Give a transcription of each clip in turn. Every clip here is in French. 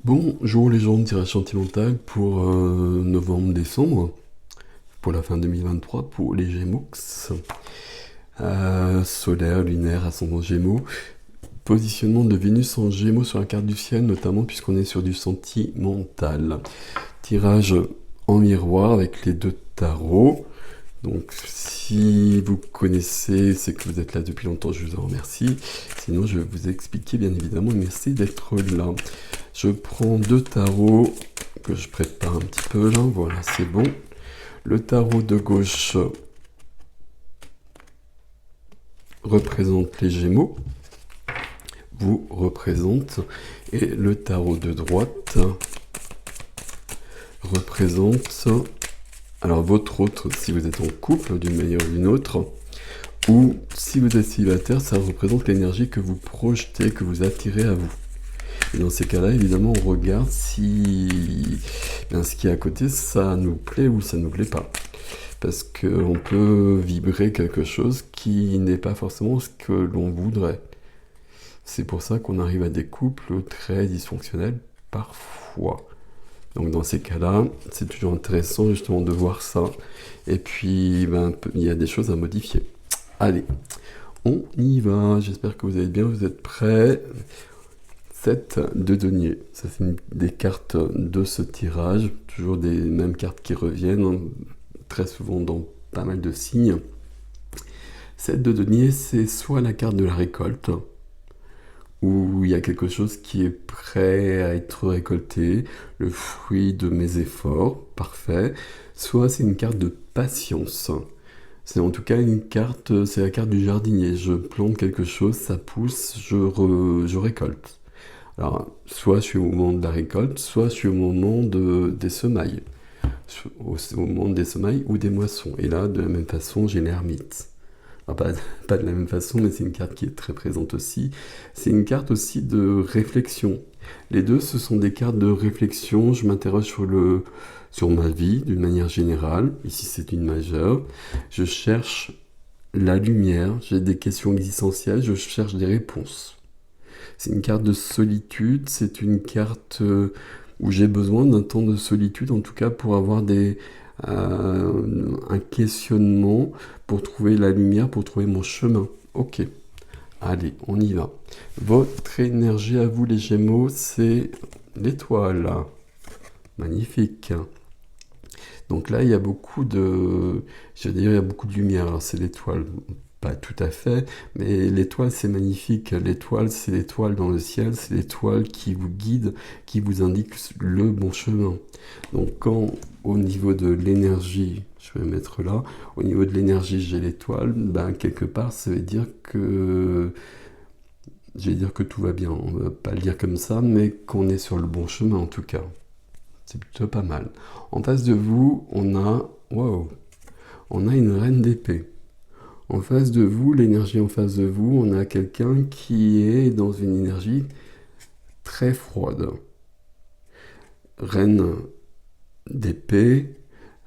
Bonjour les gens de tirage sentimental pour novembre-décembre, pour la fin 2023, pour les Gémeaux. Solaire, lunaire, ascendant Gémeaux. Positionnement de Vénus en Gémeaux sur la carte du ciel, notamment puisqu'on est sur du sentimental. Tirage en miroir avec les deux tarots. Donc si vous connaissez, c'est que vous êtes là depuis longtemps, je vous en remercie. Sinon je vais vous expliquer bien évidemment, merci d'être là. Je prends deux tarots que je prépare un petit peu là, voilà c'est bon. Le tarot de gauche représente les Gémeaux, vous représente, et le tarot de droite représente alors votre autre si vous êtes en couple d'une manière ou d'une autre, ou si vous êtes célibataire, ça représente l'énergie que vous projetez, que vous attirez à vous. Et dans ces cas-là, évidemment, on regarde si ce qui est à côté, ça nous plaît ou ça nous plaît pas. Parce qu'on peut vibrer quelque chose qui n'est pas forcément ce que l'on voudrait. C'est pour ça qu'on arrive à des couples très dysfonctionnels parfois. Donc dans ces cas-là, c'est toujours intéressant justement de voir ça. Et puis, il y a des choses à modifier. Allez, on y va. J'espère que vous allez bien, vous êtes prêts. 7 de denier, ça c'est des cartes de ce tirage, toujours des mêmes cartes qui reviennent, très souvent dans pas mal de signes. 7 de denier, c'est soit la carte de la récolte, où il y a quelque chose qui est prêt à être récolté, le fruit de mes efforts, parfait, soit c'est une carte de patience. C'est en tout cas une carte, c'est la carte du jardinier, je plante quelque chose, ça pousse, je récolte. Alors, soit je suis au moment de la récolte, soit je suis au moment des semailles. Au moment des semailles ou des moissons. Et là, de la même façon, j'ai l'ermite. Alors, pas de la même façon, mais c'est une carte qui est très présente aussi. C'est une carte aussi de réflexion. Les deux, ce sont des cartes de réflexion. Je m'interroge sur ma vie d'une manière générale. Ici, c'est une majeure. Je cherche la lumière. J'ai des questions existentielles. Je cherche des réponses. C'est une carte de solitude, c'est une carte où j'ai besoin d'un temps de solitude, en tout cas pour avoir un questionnement, pour trouver la lumière, pour trouver mon chemin. Ok, allez, on y va. Votre énergie à vous les Gémeaux, c'est l'étoile. Magnifique. Donc là, il y a beaucoup de... Je veux dire, il y a beaucoup de lumière. Alors c'est l'étoile. Pas tout à fait, mais l'étoile c'est magnifique. L'étoile c'est l'étoile dans le ciel, c'est l'étoile qui vous guide, qui vous indique le bon chemin. Donc quand au niveau de l'énergie, je vais mettre là, au niveau de l'énergie j'ai l'étoile, quelque part ça veut dire que tout va bien. On va pas le dire comme ça, mais qu'on est sur le bon chemin en tout cas. C'est plutôt pas mal. En face de vous, on a une reine d'épée. En face de vous, l'énergie en face de vous, on a quelqu'un qui est dans une énergie très froide. Reine d'épée,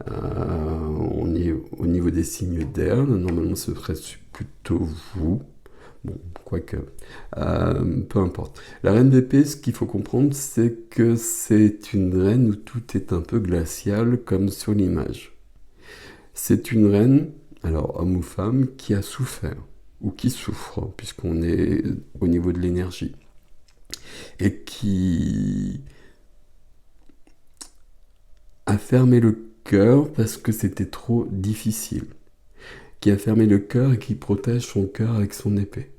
on est au niveau des signes d'air, normalement ce serait plutôt vous. Bon, quoique, peu importe. La reine d'épée, ce qu'il faut comprendre, c'est que c'est une reine où tout est un peu glacial, comme sur l'image. C'est une reine, alors homme ou femme, qui a souffert, ou qui souffre, puisqu'on est au niveau de l'énergie, et qui a fermé le cœur parce que c'était trop difficile, qui a fermé le cœur et qui protège son cœur avec son épée.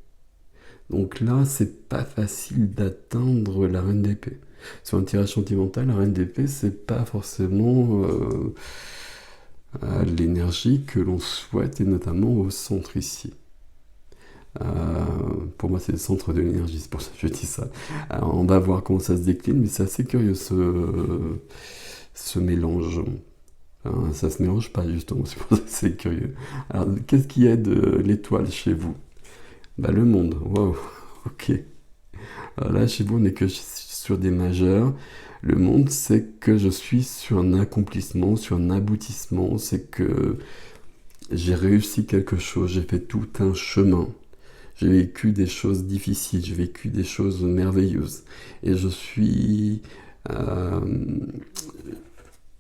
Donc là, c'est pas facile d'atteindre la reine d'épée. Sur un tirage sentimental, la reine d'épée, c'est pas forcément l'énergie que l'on souhaite, et notamment au centre ici. Pour moi, c'est le centre de l'énergie, c'est pour ça que je dis ça. Alors, on va voir comment ça se décline, mais c'est assez curieux ce mélange. Enfin, ça se mélange pas, justement, c'est pour ça que c'est curieux. Alors, qu'est-ce qu'il y a de l'étoile chez vous? Le monde, waouh, ok. Alors là, chez vous, on n'est que sur des majeurs. Le monde, c'est que je suis sur un accomplissement, sur un aboutissement, c'est que j'ai réussi quelque chose, j'ai fait tout un chemin. J'ai vécu des choses difficiles, j'ai vécu des choses merveilleuses. Et je suis Euh,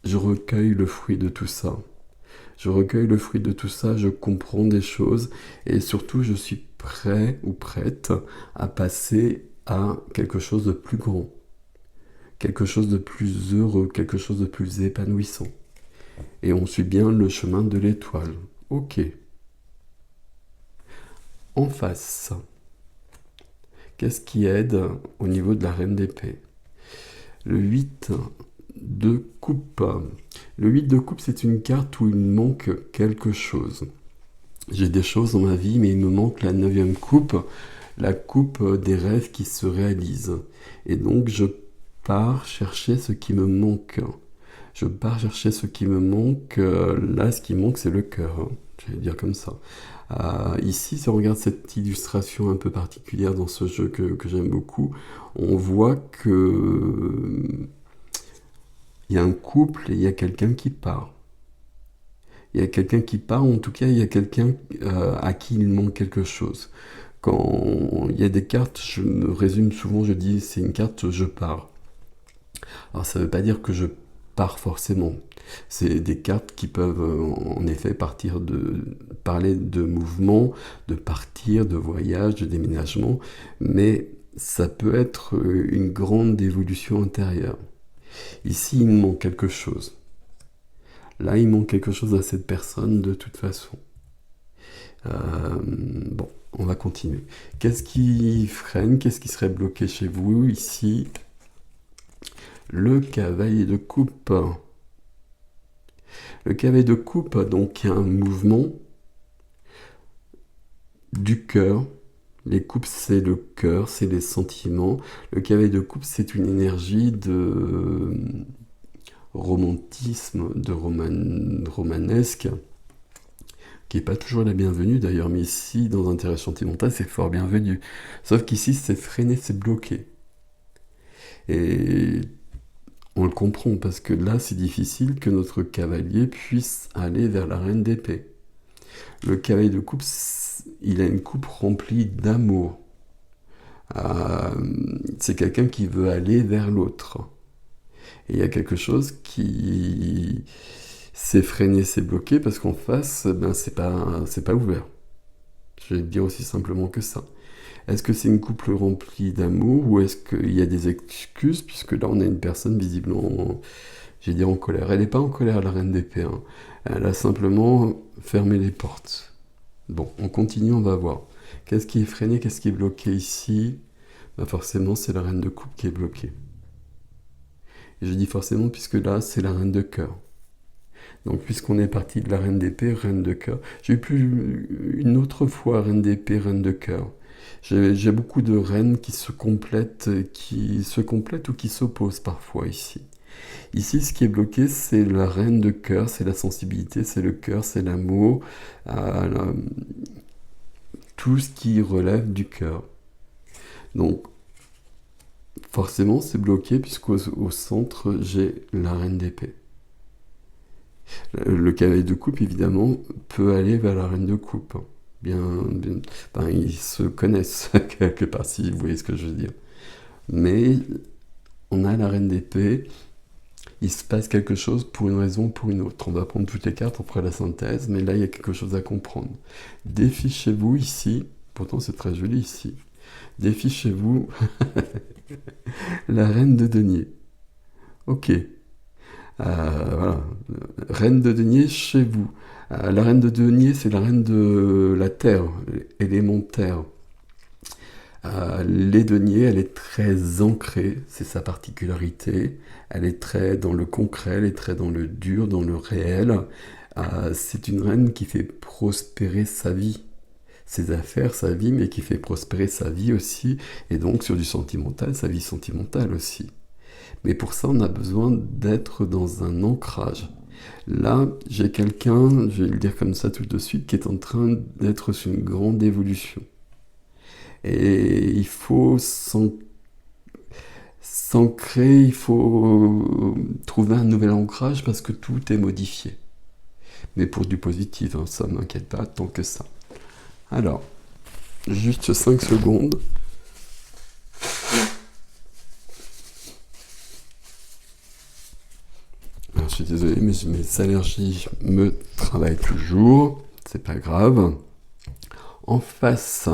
je recueille le fruit de tout ça. Je recueille le fruit de tout ça, je comprends des choses et surtout je suis prêt ou prête à passer à quelque chose de plus grand, quelque chose de plus heureux, quelque chose de plus épanouissant. Et on suit bien le chemin de l'étoile. Ok. En face, qu'est-ce qui aide au niveau de la reine d'épée? Le 8 de coupe. Le 8 de coupe, c'est une carte où il manque quelque chose. J'ai des choses dans ma vie, mais il me manque la 9e coupe, la coupe des rêves qui se réalisent. Et donc, je pars chercher ce qui me manque. Je pars chercher ce qui me manque. Là, ce qui manque, c'est le cœur. Je vais dire comme ça. Ici, si on regarde cette illustration un peu particulière dans ce jeu que j'aime beaucoup, on voit que il y a un couple et il y a quelqu'un qui part. Il y a quelqu'un qui part, en tout cas, il y a quelqu'un à qui il manque quelque chose. Quand il y a des cartes, je me résume souvent, je dis c'est une carte je pars. Alors ça ne veut pas dire que je pars forcément. C'est des cartes qui peuvent en effet parler de mouvement, de partir, de voyage, de déménagement, mais ça peut être une grande évolution intérieure. Ici, il manque quelque chose. Là, il manque quelque chose à cette personne de toute façon. Bon, on va continuer. Qu'est-ce qui freine? Qu'est-ce qui serait bloqué chez vous ici? Le cavalier de coupe. Le cavalier de coupe, donc, il y a un mouvement du cœur. Les coupes, c'est le cœur, c'est les sentiments. Le cavalier de coupe, c'est une énergie de romantisme, de romanesque, qui n'est pas toujours la bienvenue d'ailleurs, mais ici, dans un intérêt sentimental, c'est fort bienvenu. Sauf qu'ici, c'est freiné, c'est bloqué. Et on le comprend, parce que là, c'est difficile que notre cavalier puisse aller vers la reine d'épée. Le cavalier de coupe, il a une coupe remplie d'amour. C'est quelqu'un qui veut aller vers l'autre. Et il y a quelque chose qui s'est freiné, s'est bloqué, parce qu'en face, ben, c'est pas ouvert. Je vais te dire aussi simplement que ça. Est-ce que c'est une couple remplie d'amour ou est-ce qu'il y a des excuses, puisque là on a une personne visiblement, j'ai dit en colère. Elle n'est pas en colère, la reine d'épée. Hein. Elle a simplement fermé les portes. Bon, on continue, on va voir. Qu'est-ce qui est freiné, qu'est-ce qui est bloqué ici? Ben forcément, c'est la reine de coupe qui est bloquée. Et je dis forcément puisque là, c'est la reine de cœur. Donc, puisqu'on est parti de la reine d'épée, reine de cœur. J'ai eu plus une autre fois reine d'épée, reine de cœur. J'ai beaucoup de reines qui se complètent ou qui s'opposent parfois ici. Ici, ce qui est bloqué, c'est la reine de cœur, c'est la sensibilité, c'est le cœur, c'est l'amour, tout ce qui relève du cœur. Donc, forcément, c'est bloqué puisqu'au centre, j'ai la reine d'épée. Le cavalier de coupe, évidemment, peut aller vers la reine de coupe. Enfin, ils se connaissent quelque part, si vous voyez ce que je veux dire. Mais on a la reine d'épée, il se passe quelque chose pour une raison ou pour une autre. On va prendre toutes les cartes, on fera la synthèse, mais là, il y a quelque chose à comprendre. Défichez-vous ici, pourtant c'est très joli ici, défichez-vous la reine de denier. Ok. Voilà. Reine de denier chez vous. La reine de denier, c'est la reine de la terre, élémentaire. Les deniers, elle est très ancrée, c'est sa particularité. Elle est très dans le concret, elle est très dans le dur, dans le réel. C'est une reine qui fait prospérer sa vie, ses affaires, sa vie, mais qui fait prospérer sa vie aussi, et donc sur du sentimental, sa vie sentimentale aussi. Mais pour ça, on a besoin d'être dans un ancrage. Là, j'ai quelqu'un, je vais le dire comme ça tout de suite, qui est en train d'être sur une grande évolution. Et il faut s'ancrer, il faut trouver un nouvel ancrage parce que tout est modifié. Mais pour du positif, hein, ça ne m'inquiète pas tant que ça. Alors, juste 5 secondes. je suis désolé, mais mes allergies me travaillent toujours. C'est pas grave. En face,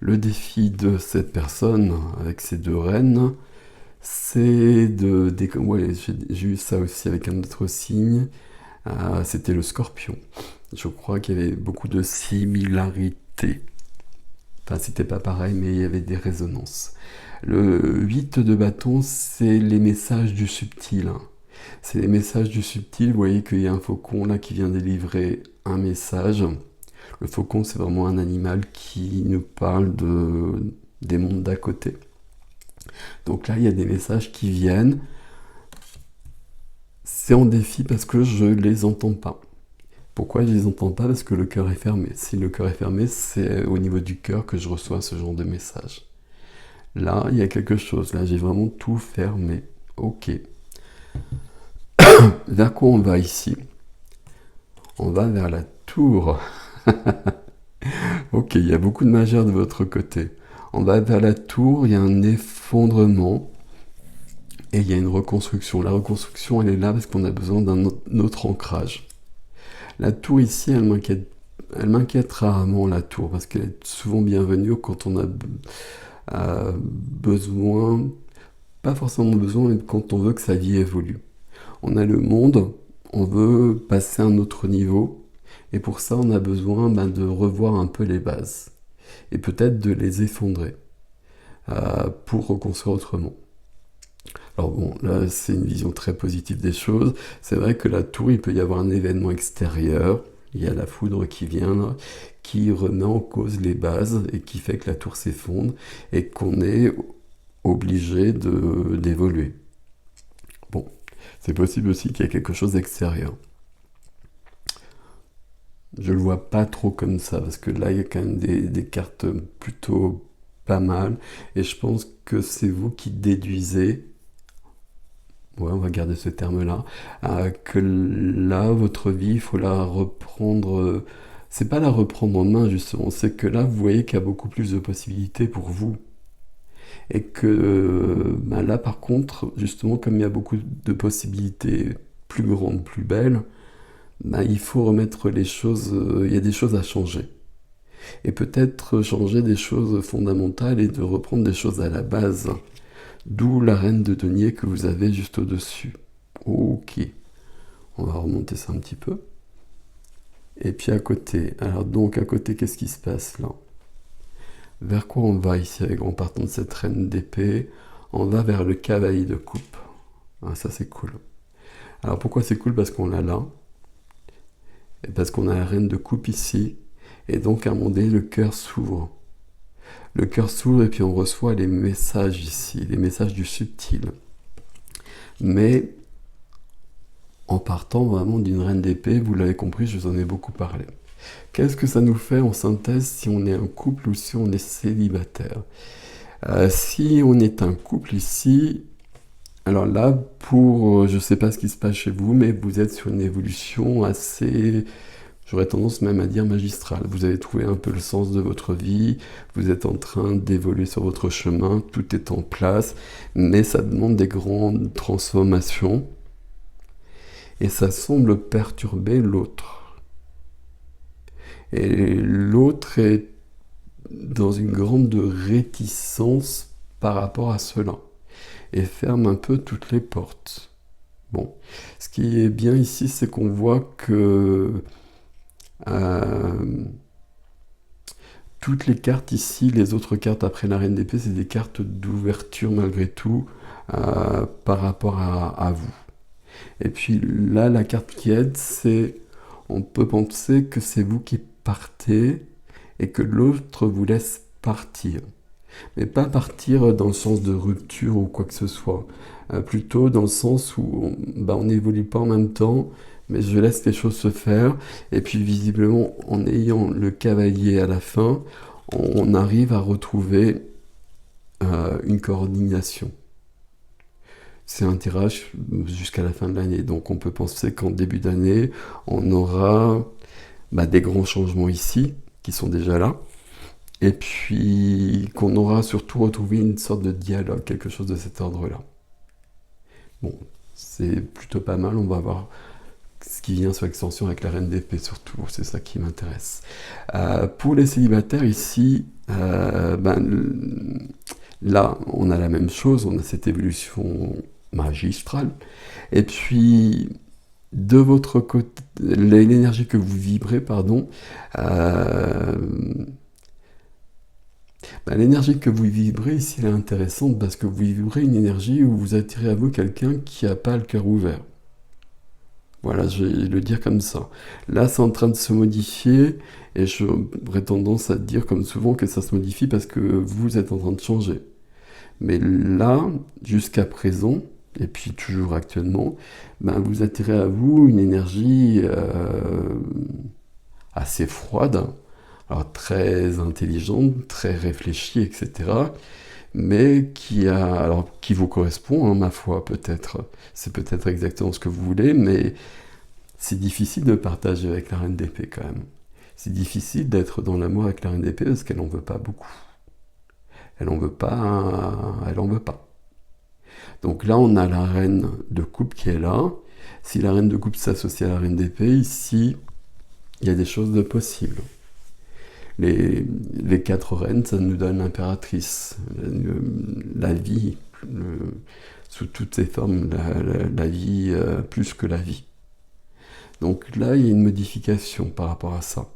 le défi de cette personne avec ces deux reines, c'est de... Ouais, j'ai eu ça aussi avec un autre signe. C'était le Scorpion. Je crois qu'il y avait beaucoup de similarités. Enfin, c'était pas pareil, mais il y avait des résonances. Le 8 de bâton, c'est les messages du subtil. C'est les messages du subtil. Vous voyez qu'il y a un faucon là qui vient délivrer un message. Le faucon, c'est vraiment un animal qui nous parle des mondes d'à côté. Donc là, il y a des messages qui viennent. C'est en défi parce que je les entends pas. Pourquoi je les entends pas? Parce que le cœur est fermé. Si le cœur est fermé, c'est au niveau du cœur que je reçois ce genre de message. Là, il y a quelque chose. Là, j'ai vraiment tout fermé. Ok. Vers quoi on va ici? On va vers la tour. Ok, il y a beaucoup de magie de votre côté. On va vers la tour, il y a un effondrement et il y a une reconstruction. La reconstruction, elle est là parce qu'on a besoin d'un autre ancrage. La tour ici, elle m'inquiète rarement, la tour, parce qu'elle est souvent bienvenue quand on a besoin, pas forcément besoin, mais quand on veut que sa vie évolue. On a le monde, on veut passer à un autre niveau, et pour ça, on a besoin de revoir un peu les bases, et peut-être de les effondrer, pour reconstruire autrement. Alors bon, là, c'est une vision très positive des choses. C'est vrai que la tour, il peut y avoir un événement extérieur. Il y a la foudre qui vient, là, qui remet en cause les bases et qui fait que la tour s'effondre et qu'on est obligé d'évoluer. Bon, c'est possible aussi qu'il y ait quelque chose d'extérieur. Je le vois pas trop comme ça, parce que là, il y a quand même des cartes plutôt pas mal. Et je pense que c'est vous qui déduisez, ouais, on va garder ce terme-là, que là, votre vie, il faut la reprendre. C'est pas la reprendre en main, justement, c'est que là, vous voyez qu'il y a beaucoup plus de possibilités pour vous. Et que là, par contre, justement, comme il y a beaucoup de possibilités plus grandes, plus belles, il faut remettre les choses, il y a des choses à changer. Et peut-être changer des choses fondamentales et de reprendre des choses à la base. D'où la reine de denier que vous avez juste au-dessus. Ok, on va remonter ça un petit peu. Et puis à côté, alors donc à côté, qu'est-ce qui se passe là? Vers quoi on va ici en partant de cette reine d'épée? On va vers le cavalier de coupe. Ah, ça c'est cool. Alors pourquoi c'est cool? Parce qu'on l'a là. Et parce qu'on a la reine de coupe ici. Et donc à un moment donné, le cœur s'ouvre. Le cœur s'ouvre et puis on reçoit les messages ici, les messages du subtil. Mais en partant vraiment d'une reine d'épée, vous l'avez compris, je vous en ai beaucoup parlé. Qu'est-ce que ça nous fait en synthèse si on est un couple ou si on est célibataire? Si on est un couple ici, alors là, je ne sais pas ce qui se passe chez vous, mais vous êtes sur une évolution assez, j'aurais tendance même à dire magistrale. Vous avez trouvé un peu le sens de votre vie, vous êtes en train d'évoluer sur votre chemin, tout est en place, mais ça demande des grandes transformations et ça semble perturber l'autre. Et l'autre est dans une grande réticence par rapport à cela et ferme un peu toutes les portes. Bon, ce qui est bien ici, c'est qu'on voit que toutes les cartes ici, les autres cartes après la reine d'épée, c'est des cartes d'ouverture malgré tout par rapport à vous. Et puis là, la carte qui aide, c'est on peut penser que c'est vous qui partez et que l'autre vous laisse partir. Mais pas partir dans le sens de rupture ou quoi que ce soit. Plutôt dans le sens où on n'évolue pas en même temps, mais je laisse les choses se faire. Et puis visiblement, en ayant le cavalier à la fin, on arrive à retrouver une coordination. C'est un tirage jusqu'à la fin de l'année. Donc on peut penser qu'en début d'année, on aura des grands changements ici, qui sont déjà là. Et puis qu'on aura surtout retrouvé une sorte de dialogue, quelque chose de cet ordre-là. Bon, c'est plutôt pas mal. On va voir ce qui vient sur l'extension avec la reine d'épée surtout, c'est ça qui m'intéresse. Pour les célibataires ici, là on a la même chose, on a cette évolution magistrale, et puis de votre côté, l'énergie que vous vibrez, l'énergie que vous vibrez ici elle est intéressante parce que vous vibrez une énergie où vous attirez à vous quelqu'un qui n'a pas le cœur ouvert. Voilà, je vais le dire comme ça. Là, c'est en train de se modifier, et j'aurais tendance à dire, comme souvent, que ça se modifie parce que vous êtes en train de changer. Mais là, jusqu'à présent, et puis toujours actuellement, vous attirez à vous une énergie assez froide, alors très intelligente, très réfléchie, etc. Mais qui vous correspond, hein, ma foi, peut-être. C'est peut-être exactement ce que vous voulez, mais c'est difficile de partager avec la reine d'épée quand même. C'est difficile d'être dans l'amour avec la reine d'épée parce qu'elle n'en veut pas beaucoup. Elle en veut pas, elle en veut pas. Donc là, on a la reine de coupe qui est là. Si la reine de coupe s'associe à la reine d'épée, ici, il y a des choses de possibles. Les 4 reines, ça nous donne l'impératrice, la vie, sous toutes ses formes, la vie plus que la vie. Donc là, il y a une modification par rapport à ça.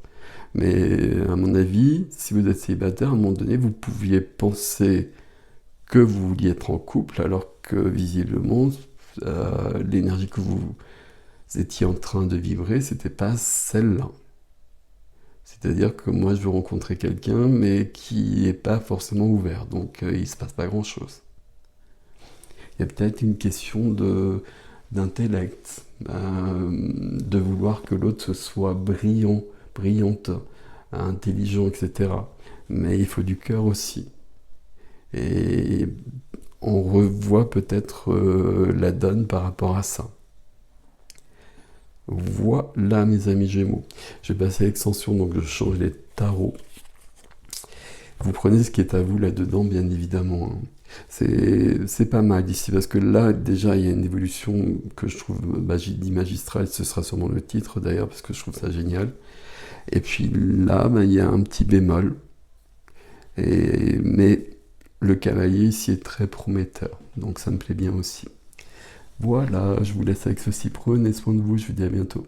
Mais à mon avis, si vous êtes célibataire, à un moment donné, vous pouviez penser que vous vouliez être en couple, alors que visiblement, l'énergie que vous étiez en train de vibrer, c'était pas celle-là. C'est-à-dire que moi, je veux rencontrer quelqu'un, mais qui n'est pas forcément ouvert. Donc, il ne se passe pas grand-chose. Il y a peut-être une question d'intellect, de vouloir que l'autre soit brillant, brillante, intelligent, etc. Mais il faut du cœur aussi. Et on revoit peut-être la donne par rapport à ça. Voilà mes amis Gémeaux. Je vais passer à l'extension, donc je change les tarots. Vous prenez ce qui est à vous là-dedans, bien évidemment. Hein. C'est pas mal ici, parce que là, déjà, il y a une évolution que je trouve, j'ai dit magistrale, ce sera sûrement le titre d'ailleurs, parce que je trouve ça génial. Et puis là, il y a un petit bémol. Mais le cavalier ici est très prometteur, donc ça me plaît bien aussi. Voilà, je vous laisse avec ceci. Prenez soin de vous, je vous dis à bientôt.